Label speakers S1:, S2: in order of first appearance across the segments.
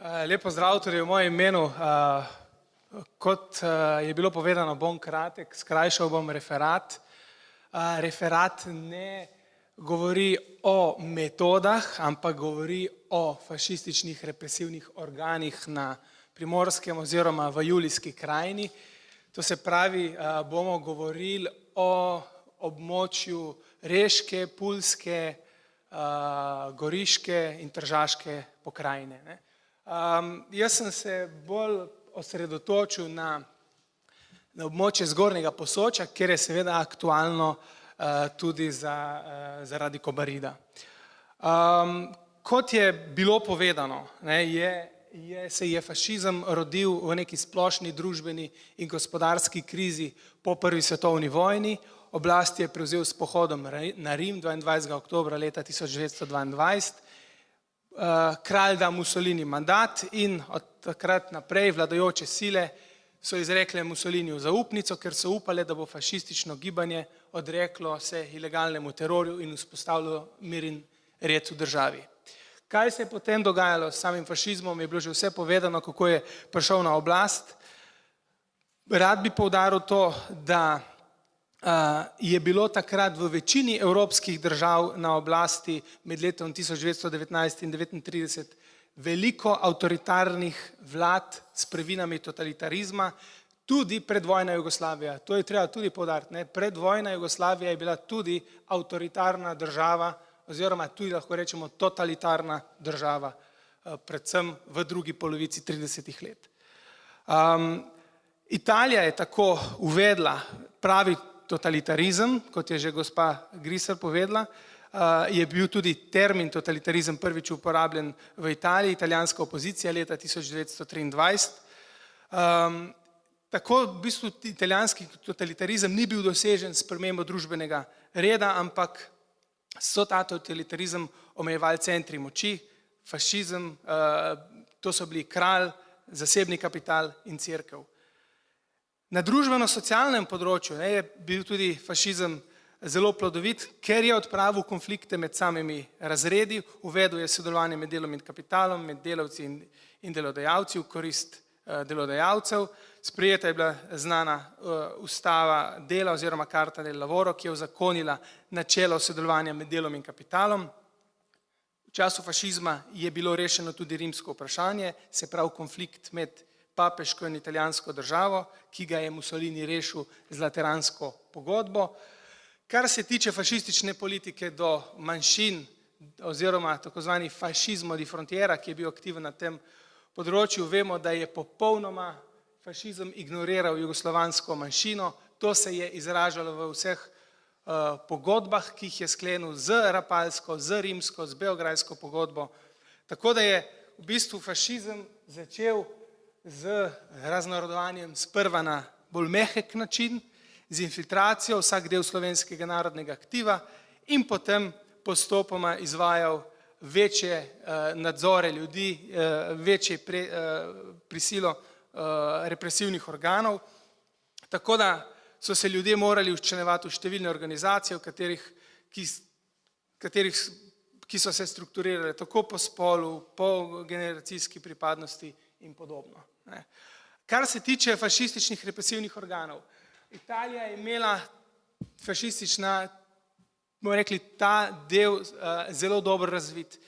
S1: Lep pozdrav tudi v mojem imenu. Kot je bilo povedano, bom kratek, skrajšal bom referat. Referat ne govori o metodah, ampak govori o fašističnih represivnih organih na Primorskem oziroma v Julijski krajini. To se pravi, bomo govorili o območju Reške, Pulske, Goriške in Tržaške pokrajine. Jaz sem se bolj osredotočil na območje Zgornjega Posočja, kjer je seveda aktualno tudi zaradi Kobarida. Kot je bilo povedano, se je fašizem rodil v neki splošni družbeni in gospodarski krizi po prvi svetovni vojni. Oblast je prevzel s pohodom na Rim 22. oktobra leta 1922. Kralj da Mussolini mandat in od takrat naprej vladajoče sile so izrekle Mussoliniju zaupnico, ker so upale, da bo fašistično gibanje odreklo se ilegalnemu terorju in vzpostavilo mir in red v državi. Kaj se je potem dogajalo s samim fašizmom, je bilo že vse povedano, kako je prišel na oblast. Rad bi poudaril to, da je bilo takrat v večini evropskih držav na oblasti med letom 1919 in 1939 veliko avtoritarnih vlad s prvinami totalitarizma, tudi predvojna Jugoslavija. To je treba tudi poudariti. Predvojna Jugoslavija je bila tudi avtoritarna država oziroma tudi lahko rečemo totalitarna država, predvsem v drugi polovici 30. let. Italija je tako uvedla pravi totalitarizem, kot je že gospa Grisar povedala, je bil tudi termin totalitarizem prvič uporabljen v Italiji, italijanska opozicija leta 1923. Tako v bistvu italijanski totalitarizem ni bil dosežen s spremembo družbenega reda, ampak so ta totalitarizem omejevali centri moči, fašizem, to so bili kralj, zasebni kapital in cerkev. Na družbeno-socialnem področju je bil tudi fašizem zelo plodovit, ker je odpravil konflikte med samimi razredi, uvedel je sodelovanje med delom in kapitalom, med delavci in delodajalci v korist delodajalcev. Sprejeta je bila znana ustava dela oziroma Carta del Lavoro, ki je uzakonila načelo sodelovanja med delom in kapitalom. V času fašizma je bilo rešeno tudi rimsko vprašanje, se pravi konflikt med papeško in italijansko državo, ki ga je Mussolini rešil z Lateransko pogodbo. Kar se tiče fašistične politike do manjšin oziroma tako zvani fašizmo di frontiera, ki je bil aktiven na tem področju, vemo, da je popolnoma fašizem ignoriral jugoslovansko manjšino. To se je izražalo v vseh pogodbah, ki jih je sklenil z Rapalsko, z Rimsko, z Beograjsko pogodbo. Tako da je v bistvu fašizem začel z raznorodovanjem sprva na bolj mehek način, z infiltracijo vsak del slovenskega narodnega aktiva in potem postopoma izvajal večje nadzore ljudi, večje prisilo represivnih organov, tako da so se ljudje morali včlanjevati v številne organizacije, ki so se strukturirale tako po spolu, po generacijski pripadnosti in podobno. Kar se tiče fašističnih represivnih organov, Italija je imela fašistična, bomo rekli, ta del zelo dobro razvit.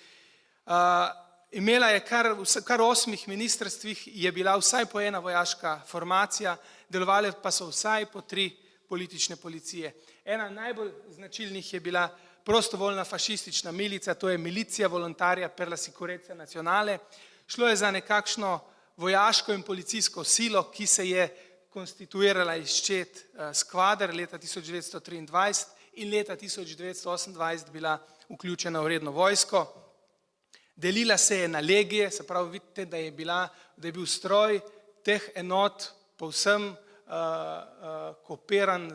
S1: Imela je kar v 8 ministrstvih je bila vsaj po ena vojaška formacija, delovale pa so vsaj po 3 politične policije. Ena najbolj značilnih je bila prostovoljna fašistična milica, to je Milicia Volontaria per la Sicurezza Nazionale. Šlo je za nekakšno vojaško in policijsko silo, ki se je konstituirala iz čet skvader leta 1923 in leta 1928 bila vključena v redno vojsko. Delila se je na legije, se pravi, vidite, da je bil stroj teh enot povsem kopiran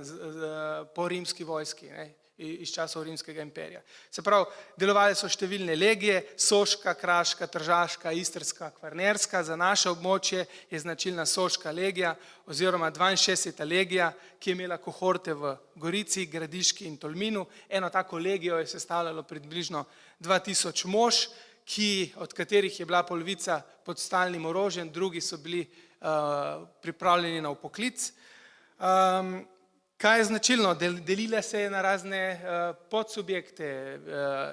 S1: po rimski vojski, iz časov Rimskega imperija. Se pravi, delovale so številne legije, Soška, Kraška, Tržaška, Istrska, Kvarnerska. Za naše območje je značilna Soška legija oziroma 62. legija, ki je imela kohorte v Gorici, Gradiški in Tolminu. Eno tako legijo je sestavljalo približno 2000 mož, od katerih je bila polovica pod stalnim orožjem, drugi so bili pripravljeni na upoklic. Kaj je značilno? Delila se je na razne podsubjekte,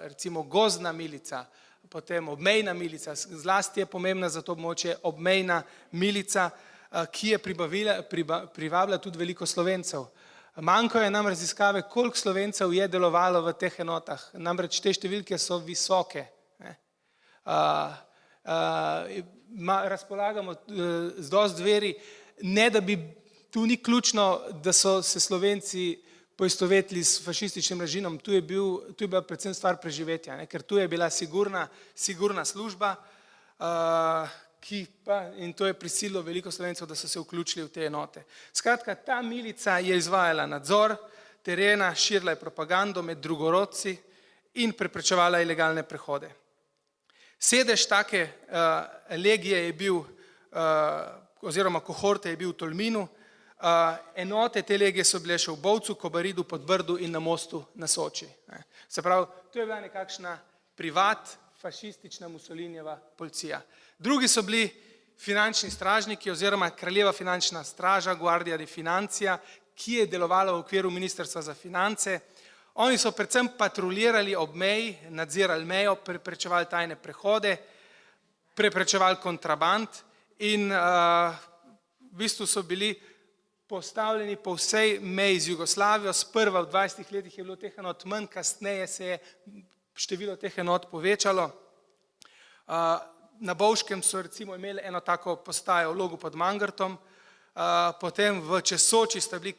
S1: recimo gozdna milica, potem obmejna milica, zlasti je pomembna za to območje obmejna milica, ki je privabila tudi veliko Slovencev. Manjkajo nam raziskave, koliko Slovencev je delovalo v teh enotah, namreč te številke so visoke. Razpolagamo z dosti veri, ne da bi tu ni ključno, da so se Slovenci poistovetili s fašističnim režimom, tu je bila predvsem stvar preživetja, ker tu je bila sigurna služba, in to je prisililo veliko Slovencev, da so se vključili v te enote. Skratka, ta milica je izvajala nadzor terena, širila je propagando med drugorodci in preprečevala ilegalne prehode. Sedež take legije je bil, oziroma kohorte je bil v Tolminu, enote te legije so bile še v Bovcu, Kobaridu, Podbrdu in na Mostu na Soči. Se pravi, to je bila nekakšna privat fašistična Mussolinijeva policija. Drugi so bili finančni stražniki oziroma kraljeva finančna straža, Guardia di Financia, ki je delovala v okviru Ministrstva za finance. Oni so predvsem patruljirali ob meji, nadzirali mejo, preprečevali tajne prehode, preprečevali kontraband in v bistvu so bili postavljeni po vsej meji z Jugoslavijo. Sprva v 20 letih je bilo teh enot manj, kasneje se je število teh enot povečalo. Na Bovškem so recimo imeli eno tako postajo v Logu pod Mangartom, potem v Soči sta bili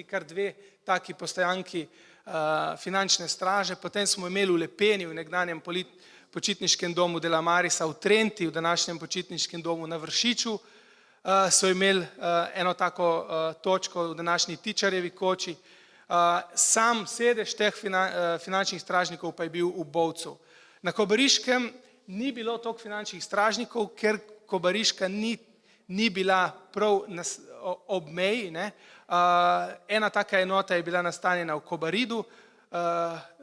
S1: kar dve taki postajanki finančne straže, potem smo imeli v Lepeni, v nekdanjem počitniškem domu de la Marisa, v Trenti, v današnjem počitniškem domu na Vršiču, so imeli eno tako točko v današnji Tičarjevi koči. Sam sedež teh finančnih stražnikov pa je bil v Bovcu. Na Kobariškem ni bilo toliko finančnih stražnikov, ker Kobariška ni bila prav ob meji. Ena taka enota je bila nastanjena v Kobaridu,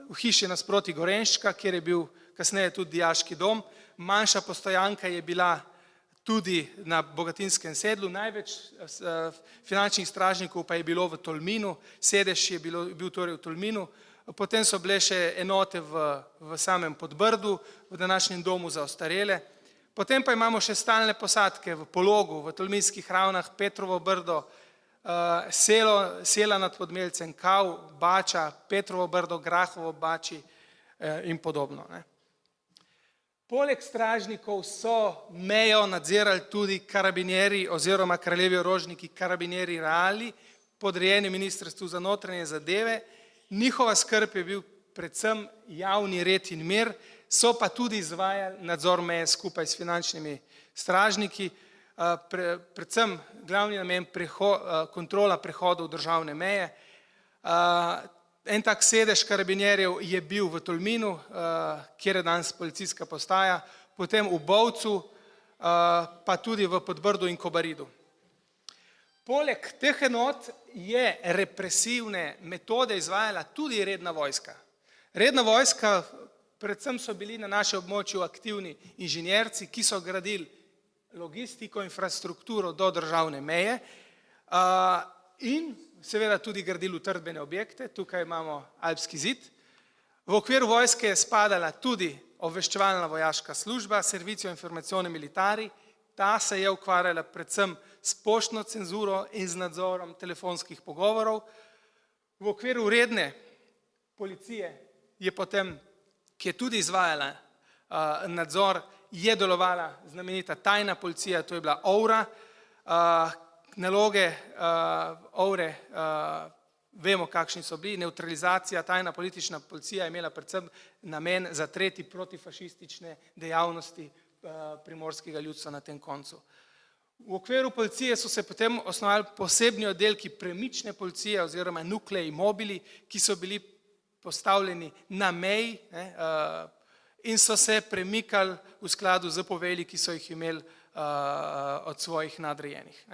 S1: v hiši nasproti Gorenščka, kjer je bil kasneje tudi dijaški dom. Manjša postojanka je bila tudi na Bogatinskem sedlu, največ finančnih stražnikov pa je bilo v Tolminu, sedež je bil torej v Tolminu, potem so bile še enote v samem Podbrdu, v današnjem domu za ostarele, potem pa imamo še stalne posadke v Pologu, v Tolminskih Ravnah, Petrovo Brdo, Sela nad Podmelcem, Kav, Bača, Petrovo Brdo, Grahovo, Bači in podobno. Poleg stražnikov so mejo nadzirali tudi karabinjeri oziroma kraljevi orožniki karabinjeri reali, podrejeni Ministrstvu za notranje zadeve. Njihova skrb je bil predvsem javni red in mir, so pa tudi izvajali nadzor meje skupaj s finančnimi stražniki, predvsem glavni namen kontrola prehodov državne meje. En tak sedež karabinjerjev je bil v Tolminu, kjer je danes policijska postaja, potem v Bovcu, pa tudi v Podbrdu in Kobaridu. Poleg teh enot je represivne metode izvajala tudi redna vojska. Redna vojska, predvsem so bili na našem območju aktivni inženjerci, ki so gradili logistiko, infrastrukturo do državne meje in seveda tudi gradili utrdbene objekte, tukaj imamo Alpski zid. V okviru vojske je spadala tudi obveščevalna vojaška služba, Servizio Informazione Militari, ta se je ukvarjala predvsem s poštno cenzuro in z nadzorom telefonskih pogovorov. V okviru redne policije je potem, ki je tudi izvajala nadzor, je delovala znamenita tajna policija, to je bila OVRA. Naloge OVRE, vemo kakšni so bili, nevtralizacija, tajna politična policija je imela predvsem namen zatreti protifašistične dejavnosti primorskega ljudstva na tem koncu. V okviru policije so se potem osnovali posebni oddelki premične policije oziroma nuklei mobili, ki so bili postavljeni na meji in so se premikali v skladu z poveli, ki so jih imeli od svojih nadrejenih.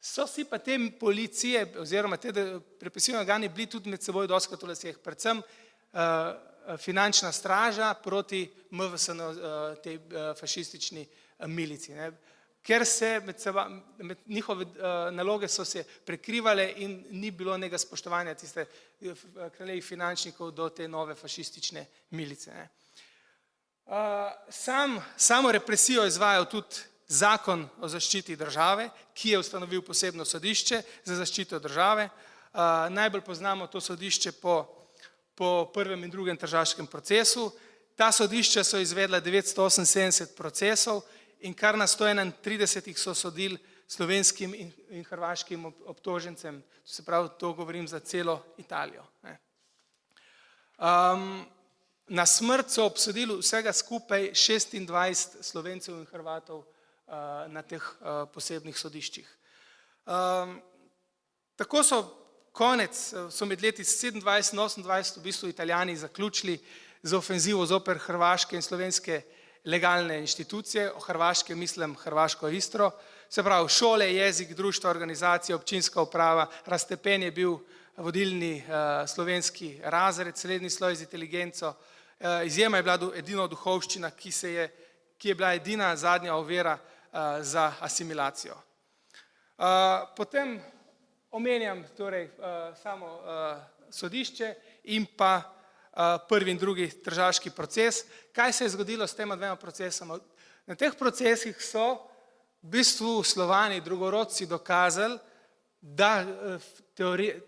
S1: So si pa te policije oziroma te represivne organi bili tudi med seboj dostikrat v laseh, predvsem finančna straža proti MVSN, tej fašistični milici. Ker se njihove naloge so se prekrivale in ni bilo nekega spoštovanja tiste kraljevih finančnikov do te nove fašistične milice. Samo represijo izvajal tudi Zakon o zaščiti države, ki je ustanovil posebno sodišče za zaščito države. Najbolj poznamo to sodišče po prvem in drugem tržaškem procesu. Ta sodišča so izvedla 978 procesov in kar na 131 so sodili slovenskim in hrvaškim obtožencem, se pravi, to govorim za celo Italijo. Na smrt so obsodili vsega skupaj 26 Slovencev in Hrvatov na teh posebnih sodiščih. Tako so med leti 27 in 28 v bistvu Italijani zaključili z ofenzivo zoper hrvaške in slovenske legalne inštitucije, o Hrvaške mislim hrvaško Istro, se pravi šole, jezik, društva, organizacija, občinska uprava, raztepen je bil vodilni slovenski razred, srednji sloj z inteligenco, izjema je bila edino duhovščina, ki je bila edina zadnja ovira za asimilacijo. Potem omenjam torej samo sodišče in pa prvi in drugi tržaški proces. Kaj se je zgodilo s tema dvema procesoma? Na teh procesih so v bistvu Slovani, drugorodci dokazali, da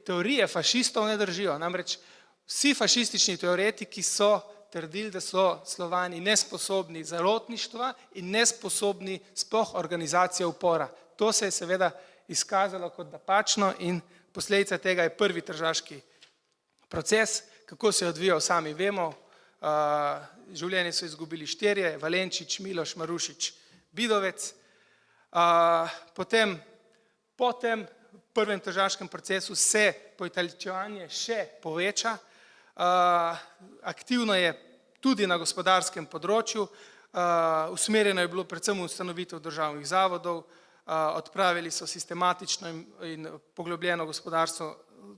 S1: teorije fašistov ne držijo. Namreč vsi fašistični teoretiki so trdili, da so Slovani nesposobni zarotništva in nesposobni sploh organizacije upora. To se je seveda izkazalo kot napačno in posledica tega je prvi tržaški proces. Kako se je odvijal, sami vemo, življenje so izgubili štirje, Valenčič, Miloš, Marušič, Bidovec. Potem po tem prvem tržaškem procesu se poitaličevanje še poveča, aktivno je tudi na gospodarskem področju, usmerjeno je bilo predvsem v ustanovitev državnih zavodov, odpravili so sistematično in poglobljeno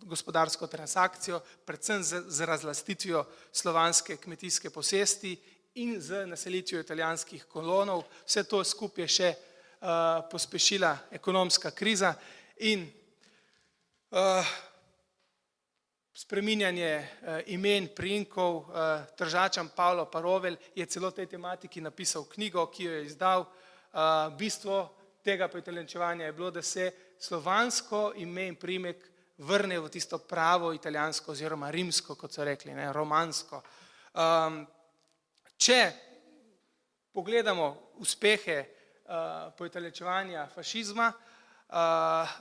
S1: gospodarsko transakcijo, predvsem z razlastitvijo slovanske kmetijske posesti in z naselitvijo italijanskih kolonov. Vse to skupaj je še pospešila ekonomska kriza in spreminjanje imen, priimkov. Tržačan Pavlo Parovelj je celo tej tematiki napisal knjigo, ki jo je izdal. Bistvo tega poitalijančevanja je bilo, da se slovansko ime in priimek vrne v tisto pravo italijansko oziroma rimsko, kot so rekli, romansko. Če pogledamo uspehe poitalijančevanja fašizma,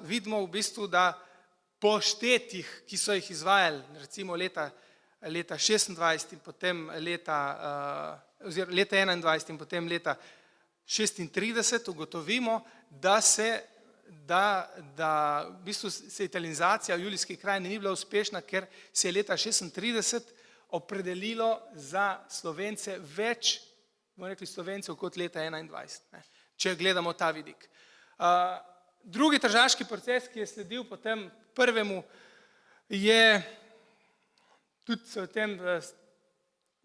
S1: vidimo v bistvu, da po štetih, ki so jih izvajali, recimo leta 26 in potem leta 21 in potem leta 36, ugotovimo, da v bistvu se italianizacija v Julijski krajini ni bila uspešna, ker se je leta 36 opredelilo za Slovence več, bomo rekli, Slovencev kot leta 21, če gledamo ta vidik. Drugi tržaški proces, ki je sledil potem prvemu, je tudi o tem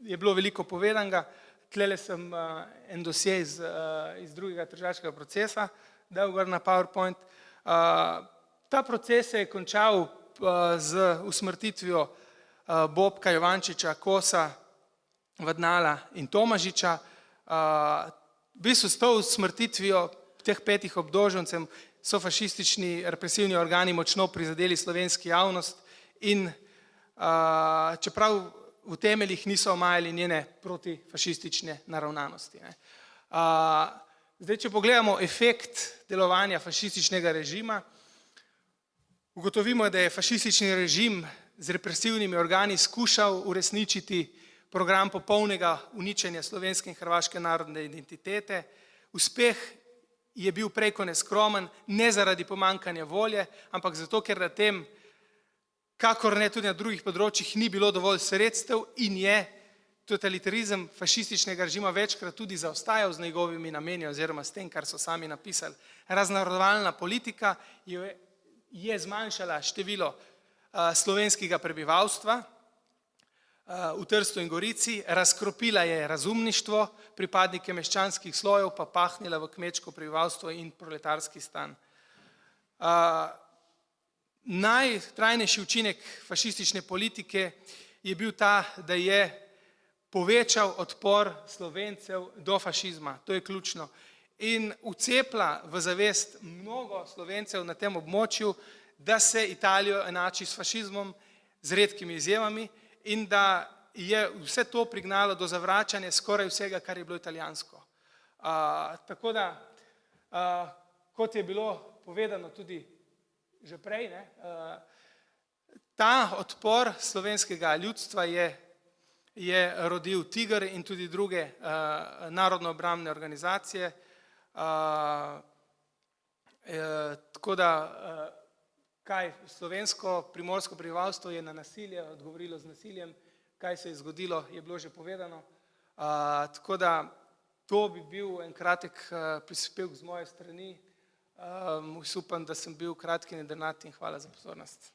S1: je bilo veliko povedanega. Tlele sem en dosje iz drugega tržaškega procesa, dal gor na PowerPoint. Ta proces se je končal z usmrtitvijo Bobka, Jovančiča, Kosa, Vadnala in Tomažiča. V bistvu s to usmrtitvijo teh 5 obdolžencev so fašistični represivni organi močno prizadeli slovenski javnost in čeprav v temeljih niso omajali njene protifašistične naravnanosti. Zdaj, če pogledamo efekt delovanja fašističnega režima, ugotovimo, da je fašistični režim z represivnimi organi skušal uresničiti program popolnega uničenja slovenske in hrvaške narodne identitete. Uspeh je bil prej kot neskromen, ne zaradi pomanjkanja volje, ampak zato, ker na tem, kakor ne tudi na drugih področjih, ni bilo dovolj sredstev in je totalitarizem fašističnega režima večkrat tudi zaostajal z njegovimi nameni oziroma s tem, kar so sami napisali. Raznarodovalna politika je zmanjšala število slovenskega prebivalstva, v Trstu in Gorici, razkropila je razumništvo, pripadnike meščanskih slojev pa pahnila v kmečko prebivalstvo in proletarski stan. Najtrajnejši učinek fašistične politike je bil ta, da je povečal odpor Slovencev do fašizma, to je ključno. In vcepla v zavest mnogo Slovencev na tem območju, da se Italijo enači s fašizmom, z redkimi izjemami, in da je vse to prignalo do zavračanja skoraj vsega, kar je bilo italijansko. Tako da, kot je bilo povedano tudi že prej, ta odpor slovenskega ljudstva je rodil TIGR in tudi druge narodno-obrambne organizacije. Tako da, kaj slovensko primorsko prebivalstvo je na nasilje odgovorilo z nasiljem, kaj se je zgodilo, je bilo že povedano. Tako da to bi bil en kratek prispevek z moje strani. Upam, da sem bil kratki in jedrnat in hvala za pozornost.